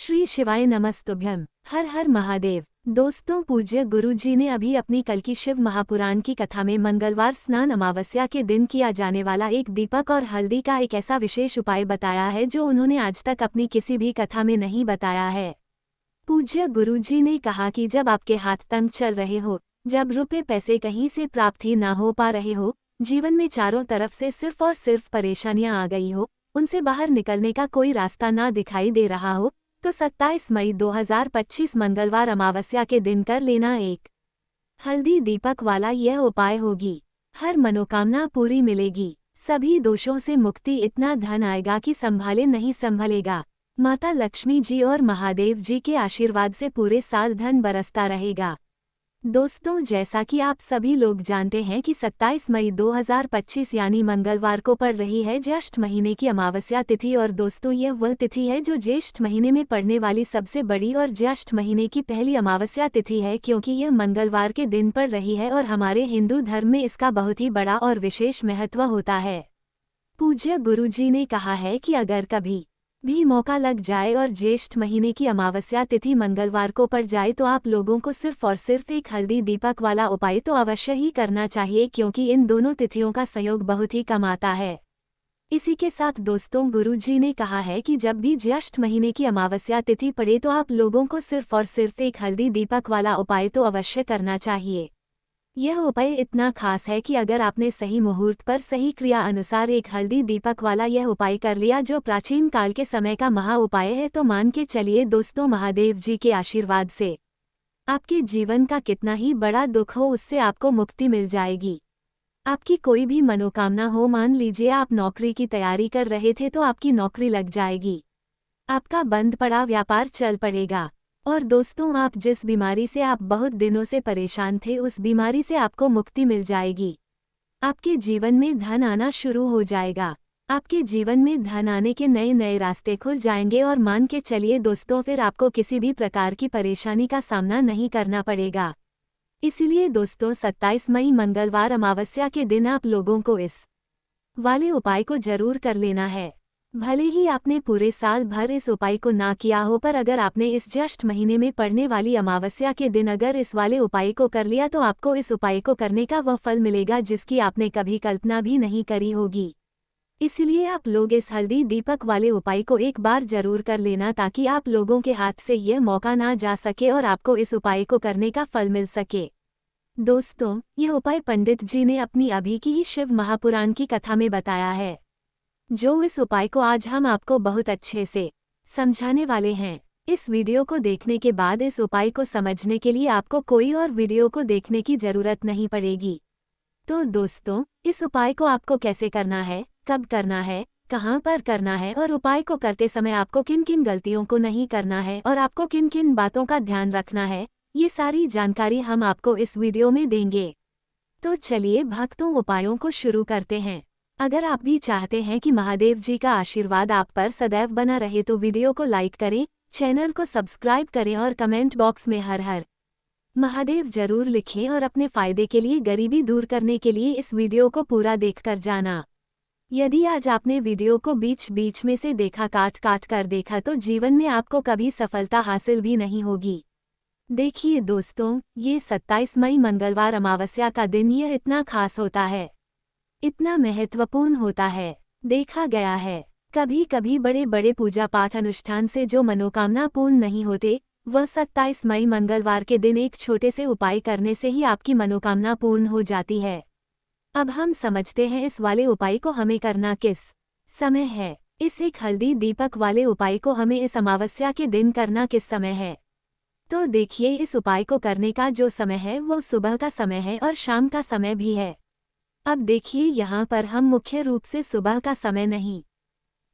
श्री शिवाय नमस्तुभ्यम। हर हर महादेव। दोस्तों, पूज्य गुरु जी ने अभी अपनी कल की शिव महापुराण की कथा में मंगलवार स्नान अमावस्या के दिन किया जाने वाला एक दीपक और हल्दी का एक ऐसा विशेष उपाय बताया है जो उन्होंने आज तक अपनी किसी भी कथा में नहीं बताया है। पूज्य गुरु जी ने कहा कि जब आपके हाथ तंग चल रहे हो, जब रुपए पैसे कहीं से प्राप्त ही ना हो पा रहे हो, जीवन में चारों तरफ से सिर्फ और सिर्फ परेशानियां आ गई हो, उनसे बाहर निकलने का कोई रास्ता ना दिखाई दे रहा हो, तो 27 मई 2025 मंगलवार अमावस्या के दिन कर लेना एक हल्दी दीपक वाला यह उपाय होगी। हर मनोकामना पूरी मिलेगी, सभी दोषों से मुक्ति, इतना धन आएगा कि संभाले नहीं संभलेगा। माता लक्ष्मी जी और महादेव जी के आशीर्वाद से पूरे साल धन बरसता रहेगा। दोस्तों, जैसा कि आप सभी लोग जानते हैं कि 27 मई 2025 यानी मंगलवार को पड़ रही है ज्येष्ठ महीने की अमावस्या तिथि। और दोस्तों, यह वह तिथि है जो ज्येष्ठ महीने में पड़ने वाली सबसे बड़ी और ज्येष्ठ महीने की पहली अमावस्या तिथि है, क्योंकि यह मंगलवार के दिन पड़ रही है और हमारे हिंदू धर्म में इसका बहुत ही बड़ा और विशेष महत्व होता है। पूज्य गुरु जी ने कहा है कि अगर कभी भी मौका लग जाए और ज्येष्ठ महीने की अमावस्या तिथि मंगलवार को पड़ जाए तो आप लोगों को सिर्फ और सिर्फ एक हल्दी दीपक वाला उपाय तो अवश्य ही करना चाहिए, क्योंकि इन दोनों तिथियों का संयोग बहुत ही कम आता है। इसी के साथ दोस्तों, गुरु जी ने कहा है कि जब भी ज्येष्ठ महीने की अमावस्या तिथि पड़े तो आप लोगों को सिर्फ और सिर्फ एक हल्दी दीपक वाला उपाय तो अवश्य करना चाहिए। यह उपाय इतना खास है कि अगर आपने सही मुहूर्त पर सही क्रिया अनुसार एक हल्दी दीपक वाला यह उपाय कर लिया, जो प्राचीन काल के समय का महा उपाय है, तो मान के चलिए दोस्तों, महादेव जी के आशीर्वाद से आपके जीवन का कितना ही बड़ा दुख हो उससे आपको मुक्ति मिल जाएगी। आपकी कोई भी मनोकामना हो, मान लीजिए आप नौकरी की तैयारी कर रहे थे तो आपकी नौकरी लग जाएगी, आपका बंद पड़ा व्यापार चल पड़ेगा। और दोस्तों, आप जिस बीमारी से आप बहुत दिनों से परेशान थे, उस बीमारी से आपको मुक्ति मिल जाएगी। आपके जीवन में धन आना शुरू हो जाएगा, आपके जीवन में धन आने के नए नए रास्ते खुल जाएंगे। और मान के चलिए दोस्तों, फिर आपको किसी भी प्रकार की परेशानी का सामना नहीं करना पड़ेगा। इसीलिए दोस्तों, 27 मई मंगलवार अमावस्या के दिन आप लोगों को इस वाले उपाय को जरूर कर लेना है। भले ही आपने पूरे साल भर इस उपाय को ना किया हो, पर अगर आपने इस ज्येष्ठ महीने में पड़ने वाली अमावस्या के दिन अगर इस वाले उपाय को कर लिया तो आपको इस उपाय को करने का वह फल मिलेगा जिसकी आपने कभी कल्पना भी नहीं करी होगी। इसलिए आप लोग इस हल्दी दीपक वाले उपाय को एक बार जरूर कर लेना, ताकि आप लोगों के हाथ से यह मौका ना जा सके और आपको इस उपाय को करने का फल मिल सके। दोस्तों, यह उपाय पंडित जी ने अपनी अभी की ही शिव महापुराण की कथा में बताया है, जो इस उपाय को आज हम आपको बहुत अच्छे से समझाने वाले हैं। इस वीडियो को देखने के बाद इस उपाय को समझने के लिए आपको कोई और वीडियो को देखने की जरूरत नहीं पड़ेगी। तो दोस्तों, इस उपाय को आपको कैसे करना है, कब करना है, कहाँ पर करना है और उपाय को करते समय आपको किन किन गलतियों को नहीं करना है और आपको किन किन बातों का ध्यान रखना है, ये सारी जानकारी हम आपको इस वीडियो में देंगे। तो चलिए भक्तों, उपायों को शुरू करते हैं। अगर आप भी चाहते हैं कि महादेव जी का आशीर्वाद आप पर सदैव बना रहे तो वीडियो को लाइक करें, चैनल को सब्सक्राइब करें और कमेंट बॉक्स में हर हर महादेव जरूर लिखें। और अपने फायदे के लिए, गरीबी दूर करने के लिए इस वीडियो को पूरा देखकर जाना। यदि आज आपने वीडियो को बीच बीच में से देखा, काट काट कर देखा, तो जीवन में आपको कभी सफलता हासिल भी नहीं होगी। देखिए दोस्तों, ये 27 मई मंगलवार अमावस्या का दिन यह इतना खास होता है, इतना महत्वपूर्ण होता है। देखा गया है कभी कभी बड़े बड़े पूजा पाठ अनुष्ठान से जो मनोकामना पूर्ण नहीं होते, वह 27 मई मंगलवार के दिन एक छोटे से उपाय करने से ही आपकी मनोकामना पूर्ण हो जाती है। अब हम समझते हैं इस वाले उपाय को हमें करना किस समय है। इस एक हल्दी दीपक वाले उपाय को हमें इस अमावस्या के दिन करना किस समय है। तो देखिए, इस उपाय को करने का जो समय है वो सुबह का समय है और शाम का समय भी है। अब देखिए, यहाँ पर हम मुख्य रूप से सुबह का समय नहीं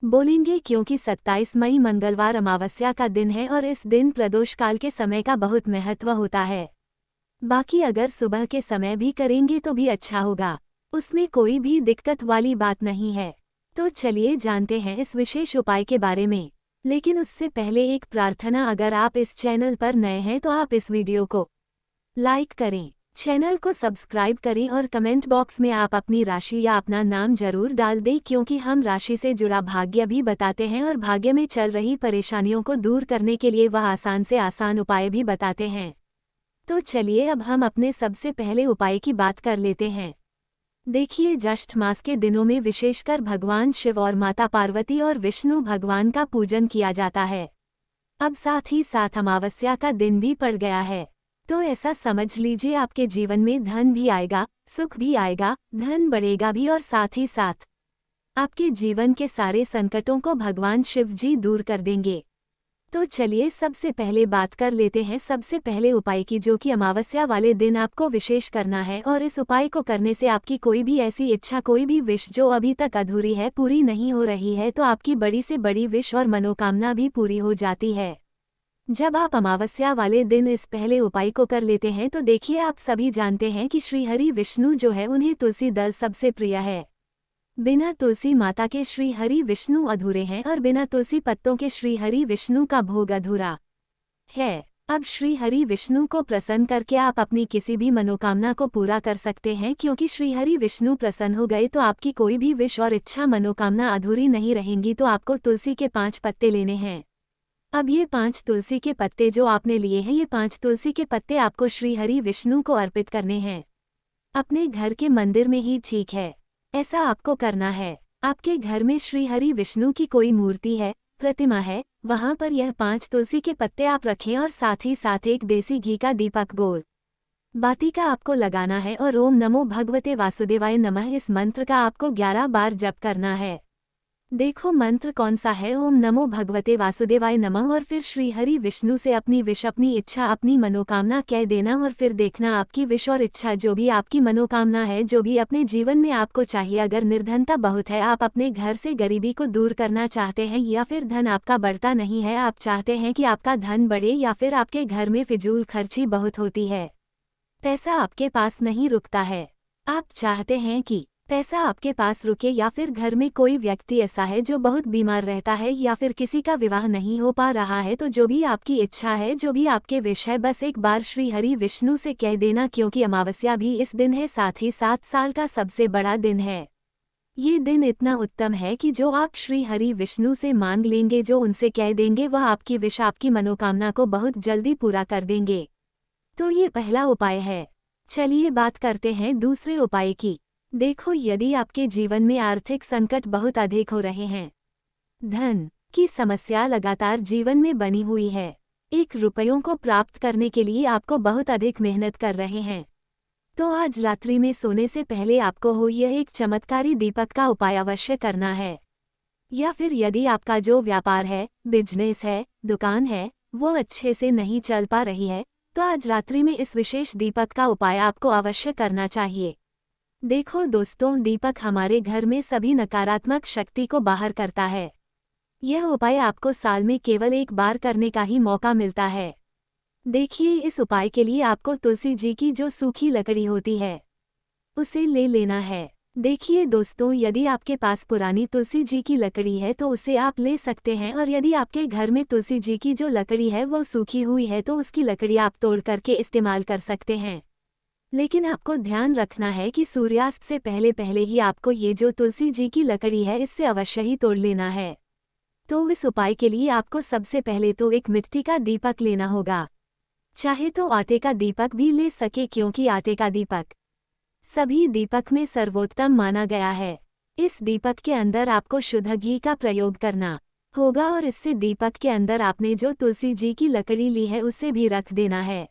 बोलेंगे, क्योंकि 27 मई मंगलवार अमावस्या का दिन है और इस दिन प्रदोष काल के समय का बहुत महत्व होता है। बाकी अगर सुबह के समय भी करेंगे तो भी अच्छा होगा, उसमें कोई भी दिक्कत वाली बात नहीं है। तो चलिए जानते हैं इस विशेष उपाय के बारे में। लेकिन उससे पहले एक प्रार्थना, अगर आप इस चैनल पर नए हैं तो आप इस वीडियो को लाइक करें, चैनल को सब्सक्राइब करें और कमेंट बॉक्स में आप अपनी राशि या अपना नाम जरूर डाल दें, क्योंकि हम राशि से जुड़ा भाग्य भी बताते हैं और भाग्य में चल रही परेशानियों को दूर करने के लिए वह आसान से आसान उपाय भी बताते हैं। तो चलिए अब हम अपने सबसे पहले उपाय की बात कर लेते हैं। देखिए, ज्येष्ठ मास के दिनों में विशेषकर भगवान शिव और माता पार्वती और विष्णु भगवान का पूजन किया जाता है। अब साथ ही साथ अमावस्या का दिन भी पड़ गया है, तो ऐसा समझ लीजिए आपके जीवन में धन भी आएगा, सुख भी आएगा, धन बढ़ेगा भी और साथ ही साथ आपके जीवन के सारे संकटों को भगवान शिव जी दूर कर देंगे। तो चलिए सबसे पहले बात कर लेते हैं सबसे पहले उपाय की, जो कि अमावस्या वाले दिन आपको विशेष करना है। और इस उपाय को करने से आपकी कोई भी ऐसी इच्छा, कोई भी विश जो अभी तक अधूरी है, पूरी नहीं हो रही है, तो आपकी बड़ी से बड़ी विश और मनोकामना भी पूरी हो जाती है। जब आप अमावस्या वाले दिन इस पहले उपाय को कर लेते हैं तो देखिए, आप सभी जानते हैं कि श्री हरि विष्णु जो है उन्हें तुलसी दल सबसे प्रिय है। बिना तुलसी माता के श्री हरि विष्णु अधूरे हैं और बिना तुलसी पत्तों के श्री हरि विष्णु का भोग अधूरा है। अब श्री हरि विष्णु को प्रसन्न करके आप अपनी किसी भी मनोकामना को पूरा कर सकते हैं, क्योंकि श्री हरि विष्णु प्रसन्न हो गए तो आपकी कोई भी विश और इच्छा मनोकामना अधूरी नहीं रहेंगी। तो आपको तुलसी के 5 पत्ते लेने हैं। अब ये 5 तुलसी के पत्ते जो आपने लिए हैं, ये 5 तुलसी के पत्ते आपको श्री हरि विष्णु को अर्पित करने हैं। अपने घर के मंदिर में ही ठीक है, ऐसा आपको करना है। आपके घर में श्री हरि विष्णु की कोई मूर्ति है, प्रतिमा है, वहां पर यह 5 तुलसी के पत्ते आप रखें और साथ ही साथ एक देसी घी का दीपक गोल बाती का आपको लगाना है और ओम नमो भगवते वासुदेवाय नमः इस मंत्र का आपको 11 बार जप करना है। देखो मंत्र कौन सा है, ओम नमो भगवते वासुदेवाय नमः। और फिर श्री हरि विष्णु से अपनी विश, अपनी इच्छा, अपनी मनोकामना कह देना और फिर देखना आपकी विश और इच्छा, जो भी आपकी मनोकामना है, जो भी अपने जीवन में आपको चाहिए। अगर निर्धनता बहुत है, आप अपने घर से गरीबी को दूर करना चाहते हैं, या फिर धन आपका बढ़ता नहीं है, आप चाहते हैं कि आपका धन बढ़े, या फिर आपके घर में फिजूल खर्ची बहुत होती है, पैसा आपके पास नहीं रुकता है, आप चाहते हैं कि पैसा आपके पास रुके, या फिर घर में कोई व्यक्ति ऐसा है जो बहुत बीमार रहता है, या फिर किसी का विवाह नहीं हो पा रहा है, तो जो भी आपकी इच्छा है, जो भी आपके विश है, बस एक बार श्री हरि विष्णु से कह देना, क्योंकि अमावस्या भी इस दिन है, साथ ही साथ साल का सबसे बड़ा दिन है। ये दिन इतना उत्तम है कि जो आप श्री हरि विष्णु से मांग लेंगे, जो उनसे कह देंगे, वह आपकी विश, आपकी मनोकामना को बहुत जल्दी पूरा कर देंगे। तो ये पहला उपाय है। चलिए बात करते हैं दूसरे उपाय की। देखो, यदि आपके जीवन में आर्थिक संकट बहुत अधिक हो रहे हैं, धन की समस्या लगातार जीवन में बनी हुई है, 1 रुपयों को प्राप्त करने के लिए आपको बहुत अधिक मेहनत कर रहे हैं, तो आज रात्रि में सोने से पहले आपको हो यह एक चमत्कारी दीपक का उपाय अवश्य करना है। या फिर यदि आपका जो व्यापार है, बिजनेस है, दुकान है, वो अच्छे से नहीं चल पा रही है, तो आज रात्रि में इस विशेष दीपक का उपाय आपको अवश्य करना चाहिए। देखो दोस्तों, दीपक हमारे घर में सभी नकारात्मक शक्ति को बाहर करता है। यह उपाय आपको साल में केवल 1 बार करने का ही मौका मिलता है। देखिए, इस उपाय के लिए आपको तुलसी जी की जो सूखी लकड़ी होती है, उसे ले लेना है। देखिए दोस्तों, यदि आपके पास पुरानी तुलसी जी की लकड़ी है तो उसे आप ले सकते हैं, और यदि आपके घर में तुलसी जी की जो लकड़ी है वो सूखी हुई है तो उसकी लकड़ी आप तोड़ करके इस्तेमाल कर सकते हैं। लेकिन आपको ध्यान रखना है कि सूर्यास्त से पहले पहले ही आपको ये जो तुलसी जी की लकड़ी है, इससे अवश्य ही तोड़ लेना है। तो इस उपाय के लिए आपको सबसे पहले तो एक मिट्टी का दीपक लेना होगा, चाहे तो आटे का दीपक भी ले सके, क्योंकि आटे का दीपक सभी दीपक में सर्वोत्तम माना गया है। इस दीपक के अंदर आपको शुद्ध घी का प्रयोग करना होगा, और इससे दीपक के अंदर आपने जो तुलसी जी की लकड़ी ली है उसे भी रख देना है।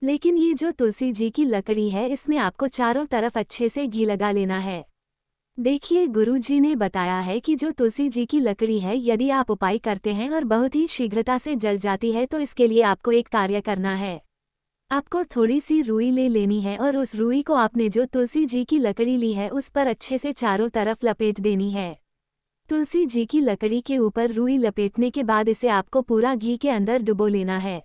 लेकिन ये जो तुलसी जी की लकड़ी है, इसमें आपको चारों तरफ अच्छे से घी लगा लेना है। देखिए, गुरु जी ने बताया है कि जो तुलसी जी की लकड़ी है, यदि आप उपाय करते हैं और बहुत ही शीघ्रता से जल जाती है, तो इसके लिए आपको एक कार्य करना है। आपको थोड़ी सी रुई ले लेनी है, और उस रुई को आपने जो तुलसी जी की लकड़ी ली है उस पर अच्छे से चारों तरफ लपेट देनी है। तुलसी जी की लकड़ी के ऊपर रुई लपेटने के बाद इसे आपको पूरा घी के अंदर डुबो लेना है।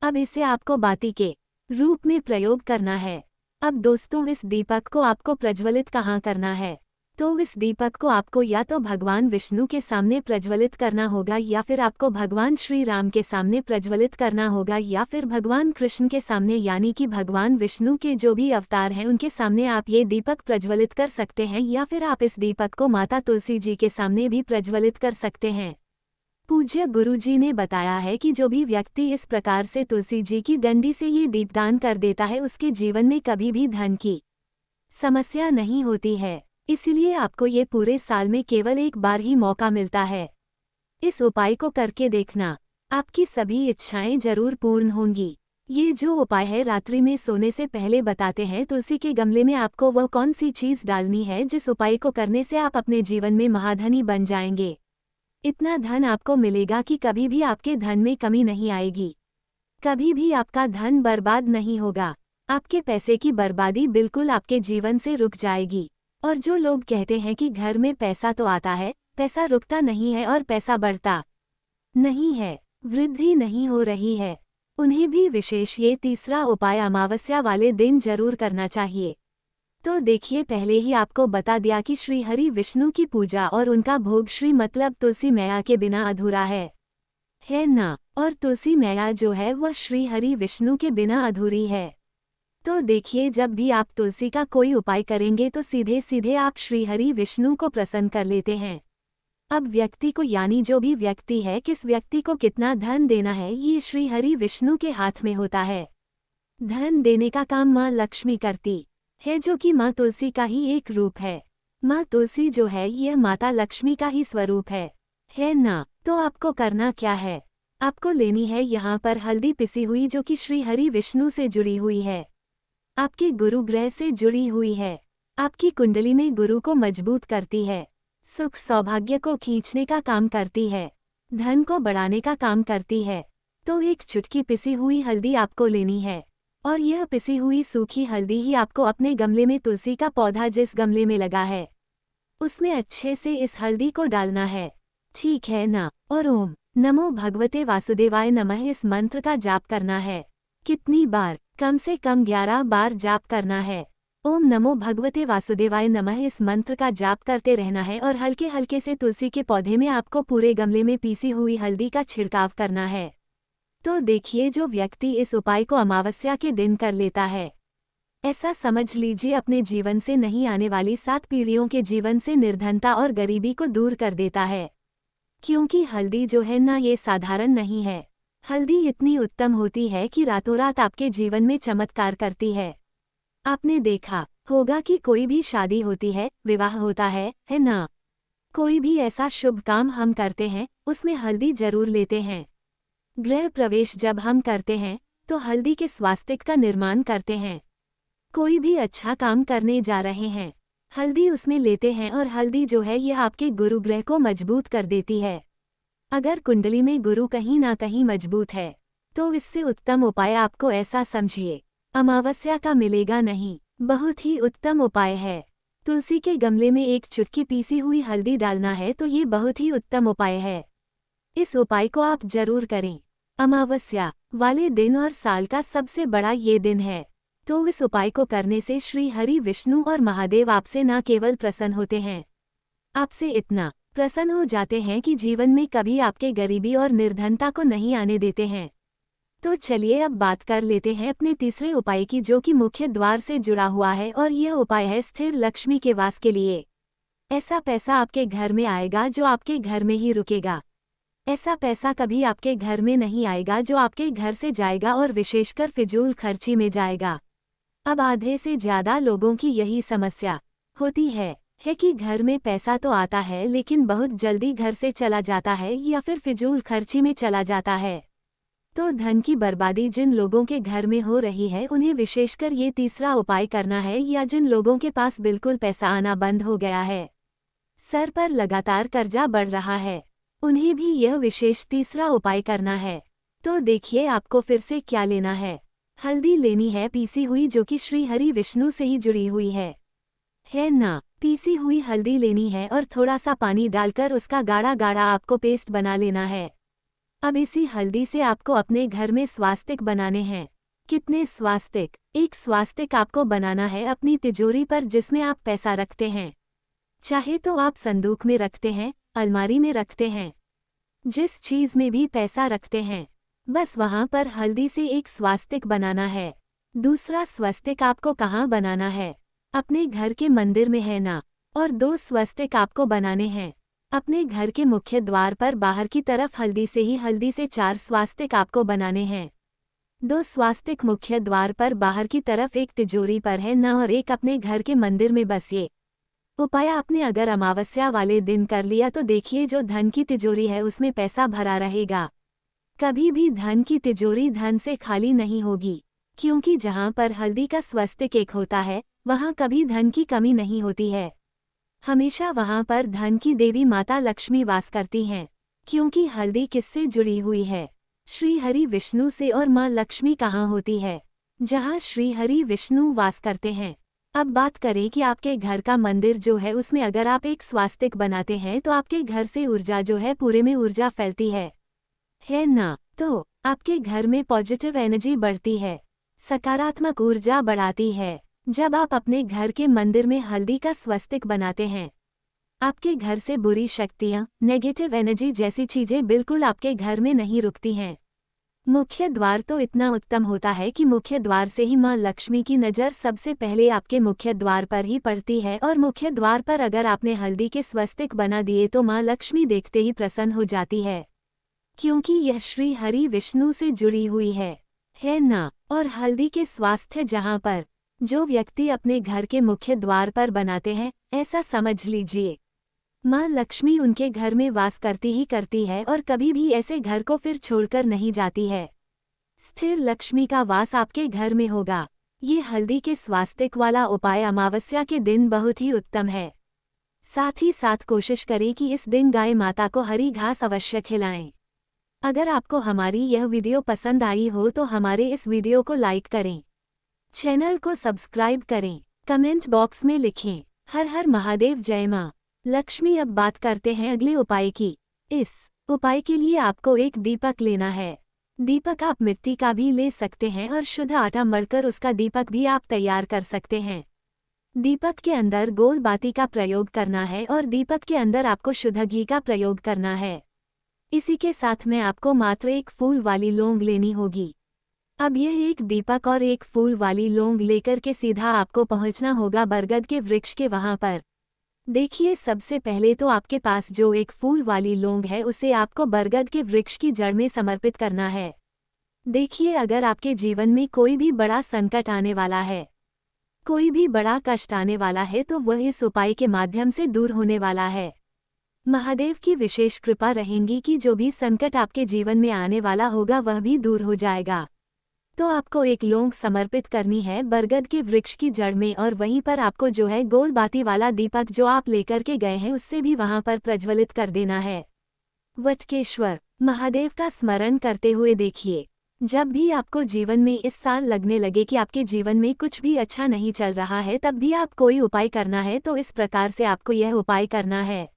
अब इसे आपको बाती के रूप में प्रयोग करना है। अब दोस्तों, इस दीपक को आपको प्रज्वलित कहाँ करना है? तो इस दीपक को आपको या तो भगवान विष्णु के सामने प्रज्वलित करना होगा, या फिर आपको भगवान श्री राम के सामने प्रज्वलित करना होगा, या फिर भगवान कृष्ण के सामने, यानी कि भगवान विष्णु के जो भी अवतार हैं उनके सामने आप ये दीपक प्रज्वलित कर सकते हैं, या फिर आप इस दीपक को माता तुलसी जी के सामने भी प्रज्वलित कर सकते हैं। पूज्य गुरुजी ने बताया है कि जो भी व्यक्ति इस प्रकार से तुलसी जी की डंडी से ये दीपदान कर देता है उसके जीवन में कभी भी धन की समस्या नहीं होती है। इसलिए आपको ये पूरे साल में केवल एक बार ही मौका मिलता है। इस उपाय को करके देखना, आपकी सभी इच्छाएं जरूर पूर्ण होंगी। ये जो उपाय है रात्रि में सोने से पहले बताते हैं। तुलसी के गमले में आपको वह कौन सी चीज डालनी है जिस उपाय को करने से आप अपने जीवन में महाधनी बन जाएंगे। इतना धन आपको मिलेगा कि कभी भी आपके धन में कमी नहीं आएगी, कभी भी आपका धन बर्बाद नहीं होगा। आपके पैसे की बर्बादी बिल्कुल आपके जीवन से रुक जाएगी। और जो लोग कहते हैं कि घर में पैसा तो आता है, पैसा रुकता नहीं है और पैसा बढ़ता नहीं है, वृद्धि नहीं हो रही है, उन्हें भी विशेष ये तीसरा उपाय अमावस्या वाले दिन जरूर करना चाहिए। तो देखिए, पहले ही आपको बता दिया कि श्री हरि विष्णु की पूजा और उनका भोग श्री मतलब तुलसी मैया के बिना अधूरा है ना। और तुलसी मैया जो है वह श्री हरि विष्णु के बिना अधूरी है। तो देखिए, जब भी आप तुलसी का कोई उपाय करेंगे तो सीधे सीधे आप श्री हरि विष्णु को प्रसन्न कर लेते हैं। अब व्यक्ति को, यानी जो भी व्यक्ति है, किस व्यक्ति को कितना धन देना है ये श्री हरि विष्णु के हाथ में होता है। धन देने का काम माँ लक्ष्मी करती है, जो कि माँ तुलसी का ही एक रूप है। माँ तुलसी जो है यह माता लक्ष्मी का ही स्वरूप है ना। तो आपको करना क्या है, आपको लेनी है यहाँ पर हल्दी पिसी हुई जो कि श्री हरि विष्णु से जुड़ी हुई है, आपके गुरु ग्रह से जुड़ी हुई है, आपकी कुंडली में गुरु को मजबूत करती है, सुख सौभाग्य को खींचने का काम करती है, धन को बढ़ाने का काम करती है। तो एक चुटकी पिसी हुई हल्दी आपको लेनी है, और यह पिसी हुई सूखी हल्दी ही आपको अपने गमले में, तुलसी का पौधा जिस गमले में लगा है उसमें अच्छे से इस हल्दी को डालना है, ठीक है ना। और ओम नमो भगवते वासुदेवाय नमः इस मंत्र का जाप करना है। कितनी बार? कम से कम 11 बार जाप करना है। ओम नमो भगवते वासुदेवाय नमः इस मंत्र का जाप करते रहना है, और हल्के हल्के से तुलसी के पौधे में आपको पूरे गमले में पीसी हुई हल्दी का छिड़काव करना है। तो देखिए, जो व्यक्ति इस उपाय को अमावस्या के दिन कर लेता है, ऐसा समझ लीजिए अपने जीवन से नहीं आने वाली 7 पीढ़ियों के जीवन से निर्धनता और गरीबी को दूर कर देता है। क्योंकि हल्दी जो है ना, ये साधारण नहीं है। हल्दी इतनी उत्तम होती है कि रातों रात आपके जीवन में चमत्कार करती है। आपने देखा होगा कि कोई भी शादी होती है, विवाह होता है ना, कोई भी ऐसा शुभ काम हम करते हैं उसमें हल्दी जरूर लेते हैं। गृह प्रवेश जब हम करते हैं तो हल्दी के स्वास्तिक का निर्माण करते हैं। कोई भी अच्छा काम करने जा रहे हैं, हल्दी उसमें लेते हैं, और हल्दी जो है यह आपके गुरु ग्रह को मजबूत कर देती है। अगर कुंडली में गुरु कहीं ना कहीं मजबूत है तो इससे उत्तम उपाय आपको ऐसा समझिए अमावस्या का मिलेगा नहीं। बहुत ही उत्तम उपाय है। तुलसी के गमले में एक चुटकी पीसी हुई हल्दी डालना है, तो ये बहुत ही उत्तम उपाय है। इस उपाय को आप जरूर करें अमावस्या वाले दिन, और साल का सबसे बड़ा ये दिन है। तो इस उपाय को करने से श्री हरि विष्णु और महादेव आपसे न केवल प्रसन्न होते हैं, आपसे इतना प्रसन्न हो जाते हैं कि जीवन में कभी आपके गरीबी और निर्धनता को नहीं आने देते हैं। तो चलिए अब बात कर लेते हैं अपने तीसरे उपाय की, जो कि मुख्य द्वार से जुड़ा हुआ है, और यह उपाय है स्थिर लक्ष्मी के वास के लिए। ऐसा पैसा आपके घर में आएगा जो आपके घर में ही रुकेगा। ऐसा पैसा कभी आपके घर में नहीं आएगा जो आपके घर से जाएगा, और विशेषकर फिजूल खर्ची में जाएगा। अब आधे से ज्यादा लोगों की यही समस्या होती है कि घर में पैसा तो आता है लेकिन बहुत जल्दी घर से चला जाता है, या फिर फिजूल खर्ची में चला जाता है। तो धन की बर्बादी जिन लोगों के घर में हो रही है उन्हें विशेषकर ये तीसरा उपाय करना है, या जिन लोगों के पास बिल्कुल पैसा आना बंद हो गया है, सर पर लगातार कर्जा बढ़ रहा है, उन्हें भी यह विशेष तीसरा उपाय करना है। तो देखिए, आपको फिर से क्या लेना है। हल्दी लेनी है पीसी हुई, जो कि श्री हरि विष्णु से ही जुड़ी हुई है ना। पीसी हुई हल्दी लेनी है, और थोड़ा सा पानी डालकर उसका गाढ़ा गाढ़ा आपको पेस्ट बना लेना है। अब इसी हल्दी से आपको अपने घर में स्वास्तिक बनाने हैं। कितने स्वास्तिक? एक स्वास्तिक आपको बनाना है अपनी तिजोरी पर जिसमें आप पैसा रखते हैं। चाहे तो आप संदूक में रखते हैं, अलमारी में रखते हैं, जिस चीज में भी पैसा रखते हैं, बस वहां पर हल्दी से एक स्वास्तिक बनाना है। दूसरा स्वस्तिक आपको कहाँ बनाना है? अपने घर के मंदिर में है ना। और 2 स्वस्तिक आपको बनाने हैं अपने घर के मुख्य द्वार पर बाहर की तरफ हल्दी से 4 स्वास्तिक आपको बनाने हैं। 2 स्वास्तिक मुख्य द्वार पर बाहर की तरफ, एक तिजोरी पर है ना, और एक अपने घर के मंदिर में। बस ये उपाय आपने अगर अमावस्या वाले दिन कर लिया तो देखिए जो धन की तिजोरी है उसमें पैसा भरा रहेगा। कभी भी धन की तिजोरी धन से खाली नहीं होगी, क्योंकि जहाँ पर हल्दी का स्वस्तिक एक होता है वहाँ कभी धन की कमी नहीं होती है। हमेशा वहाँ पर धन की देवी माता लक्ष्मी वास करती हैं, क्योंकि हल्दी किससे जुड़ी हुई है? श्री हरि विष्णु से। और माँ लक्ष्मी कहाँ होती है? जहाँ श्री हरि विष्णु वास करते हैं। अब बात करें कि आपके घर का मंदिर जो है उसमें अगर आप एक स्वास्तिक बनाते हैं तो आपके घर से ऊर्जा जो है पूरे में ऊर्जा फैलती है ना। तो आपके घर में पॉजिटिव एनर्जी बढ़ती है, सकारात्मक ऊर्जा बढ़ाती है। जब आप अपने घर के मंदिर में हल्दी का स्वस्तिक बनाते हैं, आपके घर से बुरी शक्तियाँ, नेगेटिव एनर्जी जैसी चीजें बिल्कुल आपके घर में नहीं रुकती हैं। मुख्य द्वार तो इतना उत्तम होता है कि मुख्य द्वार से ही माँ लक्ष्मी की नज़र सबसे पहले आपके मुख्य द्वार पर ही पड़ती है, और मुख्य द्वार पर अगर आपने हल्दी के स्वस्तिक बना दिए तो माँ लक्ष्मी देखते ही प्रसन्न हो जाती है, क्योंकि यह श्री हरि विष्णु से जुड़ी हुई है ना। और हल्दी के स्वास्थ्य जहाँ पर जो व्यक्ति अपने घर के मुख्य द्वार पर बनाते हैं, ऐसा समझ लीजिए माँ लक्ष्मी उनके घर में वास करती ही करती है और कभी भी ऐसे घर को फिर छोड़कर नहीं जाती है। स्थिर लक्ष्मी का वास आपके घर में होगा। ये हल्दी के स्वास्तिक वाला उपाय अमावस्या के दिन बहुत ही उत्तम है। साथ ही साथ कोशिश करें कि इस दिन गाय माता को हरी घास अवश्य खिलाएं। अगर आपको हमारी यह वीडियो पसंद आई हो तो हमारे इस वीडियो को लाइक करें, चैनल को सब्सक्राइब करें, कमेंट बॉक्स में लिखें हर हर महादेव, जय माँ लक्ष्मी। अब बात करते हैं अगले उपाय की। इस उपाय के लिए आपको एक दीपक लेना है। दीपक आप मिट्टी का भी ले सकते हैं और शुद्ध आटा मढ़कर उसका दीपक भी आप तैयार कर सकते हैं। दीपक के अंदर गोल बाती का प्रयोग करना है और दीपक के अंदर आपको शुद्ध घी का प्रयोग करना है। इसी के साथ में आपको मात्र एक फूल वाली लौंग लेनी होगी। अब यह एक दीपक और एक फूल वाली लौंग लेकर के सीधा आपको पहुंचना होगा बरगद के वृक्ष के वहां पर। देखिए सबसे पहले तो आपके पास जो एक फूल वाली लौंग है उसे आपको बरगद के वृक्ष की जड़ में समर्पित करना है। देखिए अगर आपके जीवन में कोई भी बड़ा संकट आने वाला है, कोई भी बड़ा कष्ट आने वाला है, तो वह इस उपाय के माध्यम से दूर होने वाला है। महादेव की विशेष कृपा रहेगी कि जो भी संकट आपके जीवन में आने वाला होगा वह भी दूर हो जाएगा। तो आपको एक लौंग समर्पित करनी है बरगद के वृक्ष की जड़ में, और वहीं पर आपको जो है गोल बाती वाला दीपक जो आप लेकर के गए हैं उससे भी वहां पर प्रज्वलित कर देना है। वटकेश्वर महादेव का स्मरण करते हुए देखिए, जब भी आपको जीवन में इस साल लगने लगे कि आपके जीवन में कुछ भी अच्छा नहीं चल रहा है, तब भी आप कोई उपाय करना है तो इस प्रकार से आपको यह उपाय करना है।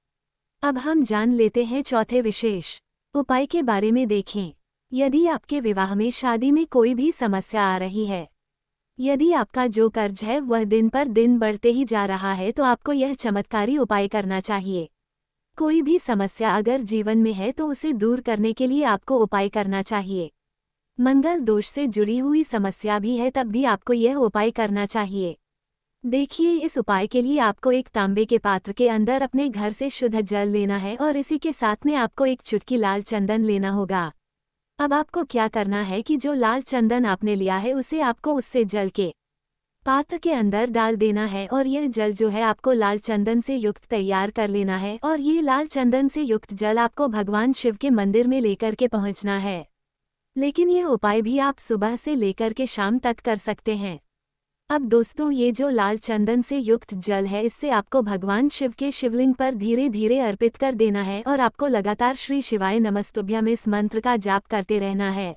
अब हम जान लेते हैं चौथे विशेष उपाय के बारे में। देखें, यदि आपके विवाह में, शादी में कोई भी समस्या आ रही है, यदि आपका जो कर्ज है वह दिन पर दिन बढ़ते ही जा रहा है, तो आपको यह चमत्कारी उपाय करना चाहिए। कोई भी समस्या अगर जीवन में है तो उसे दूर करने के लिए आपको उपाय करना चाहिए। मंगल दोष से जुड़ी हुई समस्या भी है तब भी आपको यह उपाय करना चाहिए। देखिए इस उपाय के लिए आपको एक तांबे के पात्र के अंदर अपने घर से शुद्ध जल लेना है और इसी के साथ में आपको एक चुटकी लाल चंदन लेना होगा। अब आपको क्या करना है कि जो लाल चंदन आपने लिया है उसे आपको उससे जल के पात्र के अंदर डाल देना है, और यह जल जो है आपको लाल चंदन से युक्त तैयार कर लेना है, और ये लाल चंदन से युक्त जल आपको भगवान शिव के मंदिर में लेकर के पहुंचना है। लेकिन यह उपाय भी आप सुबह से लेकर के शाम तक कर सकते हैं। अब दोस्तों, ये जो लाल चंदन से युक्त जल है इससे आपको भगवान शिव के शिवलिंग पर धीरे धीरे अर्पित कर देना है, और आपको लगातार श्री शिवाय नमस्तुभ्यम इस मंत्र का जाप करते रहना है।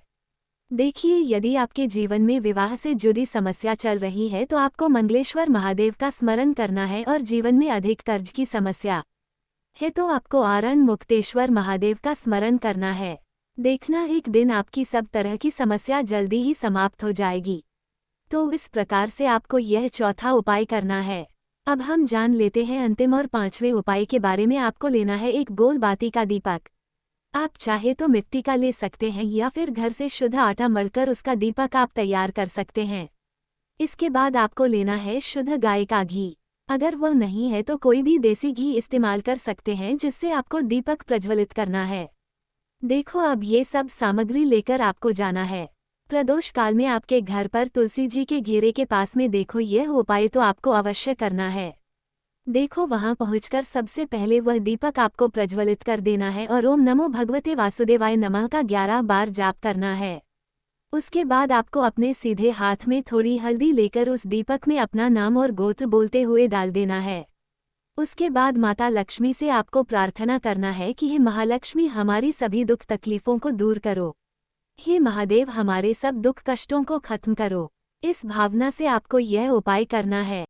देखिए यदि आपके जीवन में विवाह से जुड़ी समस्या चल रही है तो आपको मंगलेश्वर महादेव का स्मरण करना है, और जीवन में अधिक कर्ज की समस्या है तो आपको आरण मुक्तेश्वर महादेव का स्मरण करना है। देखना एक दिन आपकी सब तरह की समस्या जल्दी ही समाप्त हो जाएगी। तो इस प्रकार से आपको यह चौथा उपाय करना है। अब हम जान लेते हैं अंतिम और पांचवें उपाय के बारे में। आपको लेना है एक गोल बाती का दीपक। आप चाहे तो मिट्टी का ले सकते हैं या फिर घर से शुद्ध आटा मलकर उसका दीपक आप तैयार कर सकते हैं। इसके बाद आपको लेना है शुद्ध गाय का घी। अगर वह नहीं है तो कोई भी देसी घी इस्तेमाल कर सकते हैं, जिससे आपको दीपक प्रज्वलित करना है। देखो, अब ये सब सामग्री लेकर आपको जाना है। प्रदोष काल में आपके घर पर तुलसी जी के घेरे के पास में देखो, यह उपाय तो आपको अवश्य करना है। देखो, वहां पहुंचकर सबसे पहले वह दीपक आपको प्रज्वलित कर देना है और ओम नमो भगवते वासुदेवाय नमः का 11 बार जाप करना है। उसके बाद आपको अपने सीधे हाथ में थोड़ी हल्दी लेकर उस दीपक में अपना नाम और गोत्र बोलते हुए डाल देना है। उसके बाद माता लक्ष्मी से आपको प्रार्थना करना है कि हे महालक्ष्मी, हमारी सभी दुख तकलीफों को दूर करो। हे महादेव, हमारे सब दुख कष्टों को खत्म करो। इस भावना से आपको यह उपाय करना है।